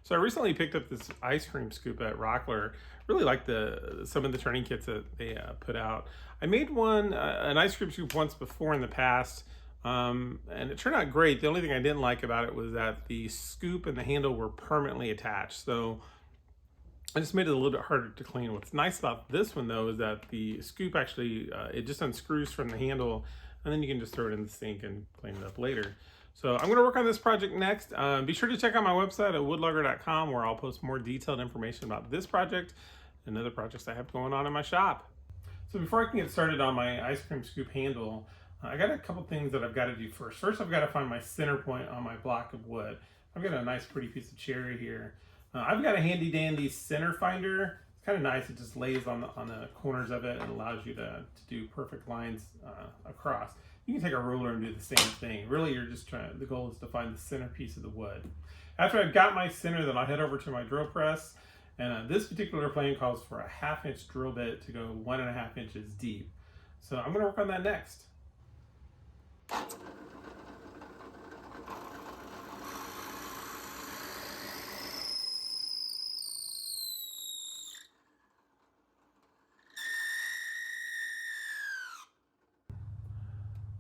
So I recently picked up this ice cream scoop at Rockler. Really like some of the turning kits that they put out. I made an ice cream scoop once before in the past, and it turned out great. The only thing I didn't like about it was that the scoop and the handle were permanently attached. So I just made it a little bit harder to clean. What's nice about this one though is that the scoop actually it just unscrews from the handle, and then you can just throw it in the sink and clean it up later. So I'm going to work on this project next. Be sure to check out my website at woodlogger.com, where I'll post more detailed information about this project and other projects I have going on in my shop. So before I can get started on my ice cream scoop handle, I got a couple things that I've got to do first. First, I've got to find my center point on my block of wood. I've got a nice pretty piece of cherry here. I've got a handy dandy center finder. It's kind of nice. It just lays on the corners of it and allows you to do perfect lines across. You can take a ruler and do the same thing. Really, the goal is to find the center piece of the wood. After I've got my center, then I'll head over to my drill press. And this particular plane calls for a 1/2 inch drill bit to go 1.5 inches deep. So I'm gonna work on that next.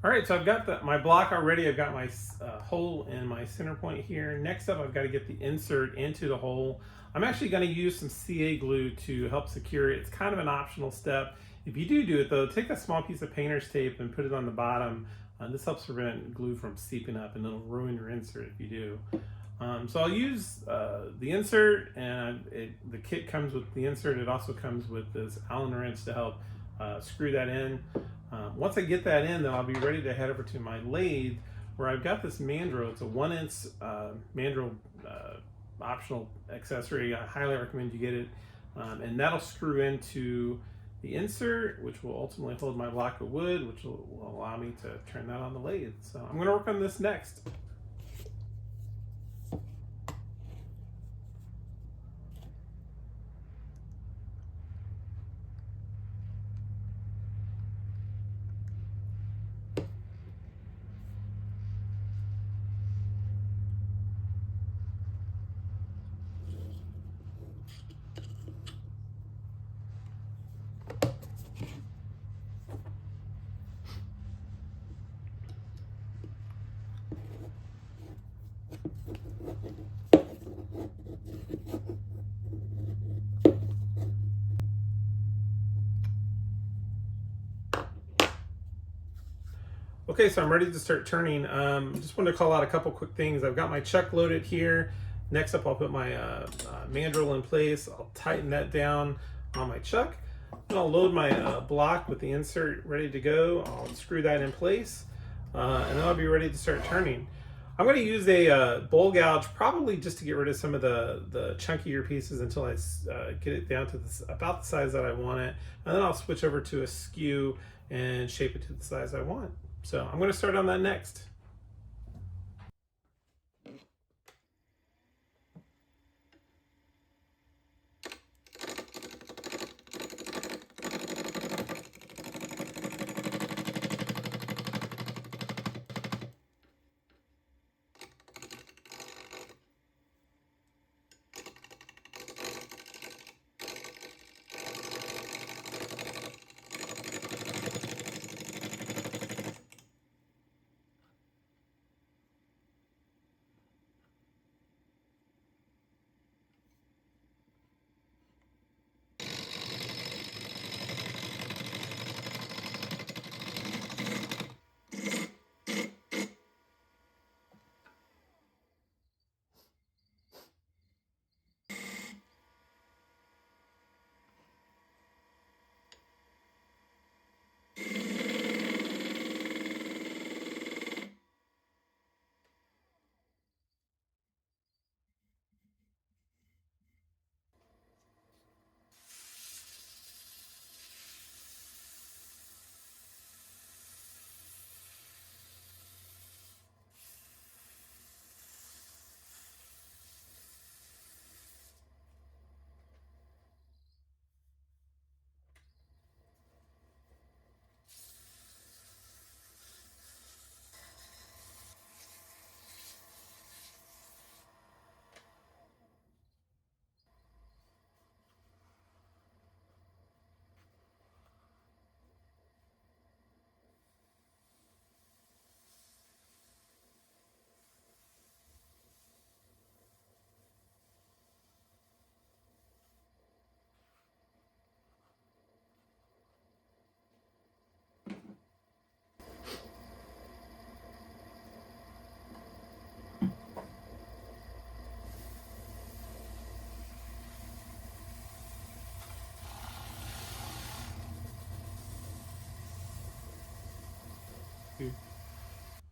All right, so I've got my block already. I've got my hole in my center point here. Next up, I've got to get the insert into the hole. I'm actually going to use some CA glue to help secure it. It's kind of an optional step. If you do it though, take a small piece of painter's tape and put it on the bottom. This helps prevent glue from seeping up, and it'll ruin your insert if you do. So I'll use the insert, and the kit comes with the insert. It also comes with this Allen wrench to help screw that in. Once I get that in, then I'll be ready to head over to my lathe, where I've got this mandrel. It's a 1-inch mandrel optional accessory. I highly recommend you get it. And that'll screw into the insert, which will ultimately hold my block of wood, which will allow me to turn that on the lathe. So I'm going to work on this next. Okay, so I'm ready to start turning. Just wanted to call out a couple quick things. I've got my chuck loaded here. Next up, I'll put my mandrel in place. I'll tighten that down on my chuck. Then I'll load my block with the insert ready to go. I'll screw that in place, and then I'll be ready to start turning. I'm going to use a bowl gouge, probably just to get rid of some of the chunkier pieces until I get it down to about the size that I want it. And then I'll switch over to a skew and shape it to the size I want. So I'm going to start on that next.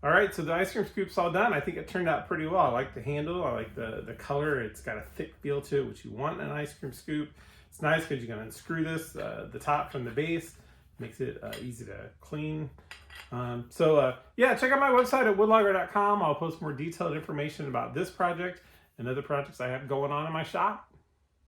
All right, so the ice cream scoop's all done. I think it turned out pretty well. I like the handle. I like the color. It's got a thick feel to it, which you want in an ice cream scoop. It's nice because you can unscrew this, the top from the base. Makes it easy to clean. Yeah, check out my website at woodlogger.com. I'll post more detailed information about this project and other projects I have going on in my shop.